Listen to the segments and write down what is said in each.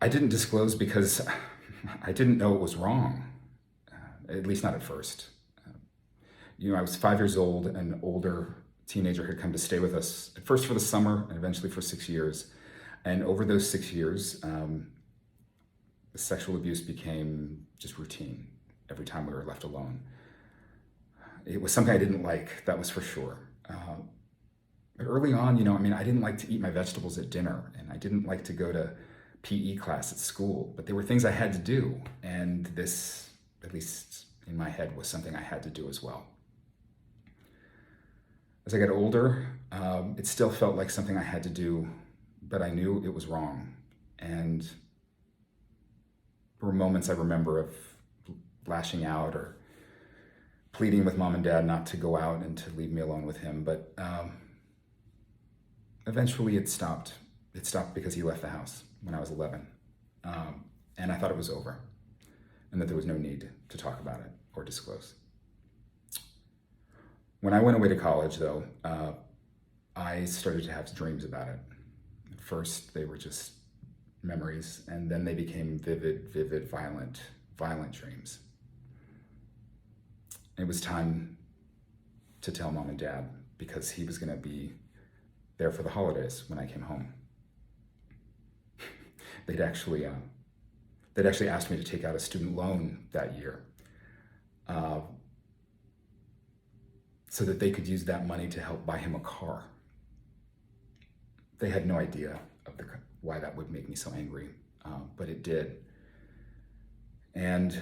I didn't disclose because I didn't know it was wrong, at least not at first. I was 5 years old. An older teenager had come to stay with us, at first for the summer and eventually for 6 years. And over those 6 years, the sexual abuse became just routine every time we were left alone. It was something I didn't like, that was for sure. But early on, I didn't like to eat my vegetables at dinner, and I didn't like to go to PE class at school, but they were things I had to do. And this, at least in my head, was something I had to do as well. As I got older, it still felt like something I had to do, but I knew it was wrong. And there were moments I remember of lashing out or pleading with mom and dad not to go out and to leave me alone with him. But eventually it stopped. It stopped because he left the house when I was 11. And I thought it was over and that there was no need to talk about it or disclose. When I went away to college, though, I started to have dreams about it. At first, they were just memories, and then they became vivid, violent dreams. It was time to tell mom and dad because he was going to be there for the holidays when I came home. They'd actually asked me to take out a student loan that year so that they could use that money to help buy him a car. They had no idea of why that would make me so angry, but it did. And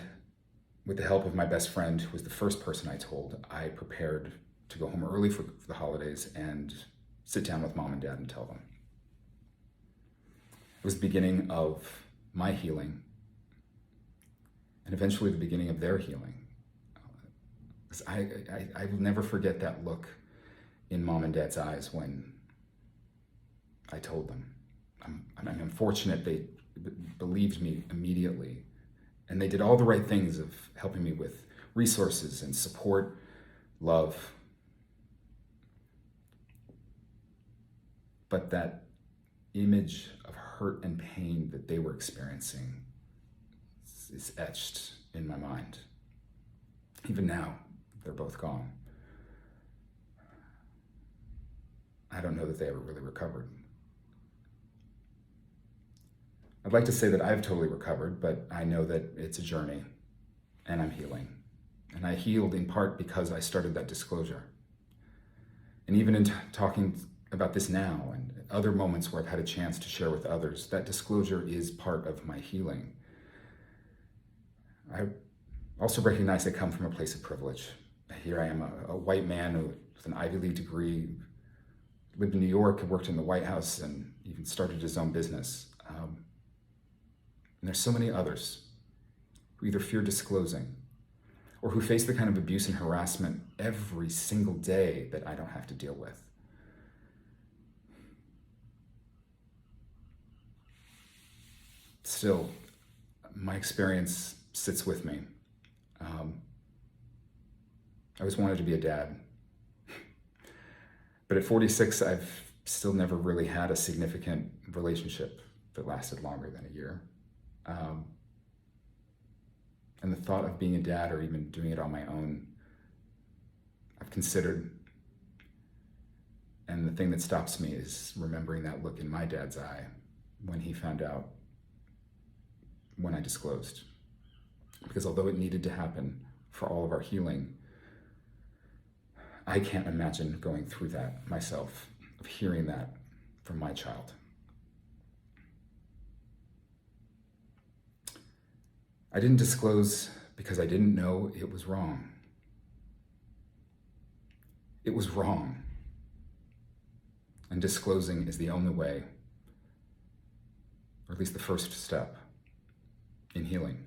with the help of my best friend, who was the first person I told, I prepared to go home early for the holidays and sit down with mom and dad and tell them. It was the beginning of my healing and eventually the beginning of their healing. I will never forget that look in mom and dad's eyes when I told them. I'm fortunate they believed me immediately, and they did all the right things of helping me with resources and support, love. But that image of hurt and pain that they were experiencing is etched in my mind. Even now, they're both gone. I don't know that they ever really recovered. I'd like to say that I've totally recovered, but I know that it's a journey and I'm healing. And I healed in part because I started that disclosure. And even in talking about this now and other moments where I've had a chance to share with others, that disclosure is part of my healing. I also recognize I come from a place of privilege. Here I am, a white man with an Ivy League degree, lived in New York, worked in the White House, and even started his own business. And there's so many others who either fear disclosing or who face the kind of abuse and harassment every single day that I don't have to deal with. Still, my experience sits with me. I always wanted to be a dad. But at 46, I've still never really had a significant relationship that lasted longer than a year. And the thought of being a dad or even doing it on my own, I've considered. And the thing that stops me is remembering that look in my dad's eye when he found out when I disclosed. Because although it needed to happen for all of our healing, I can't imagine going through that myself, of hearing that from my child. I didn't disclose because I didn't know it was wrong. It was wrong. And disclosing is the only way, or at least the first step, in healing.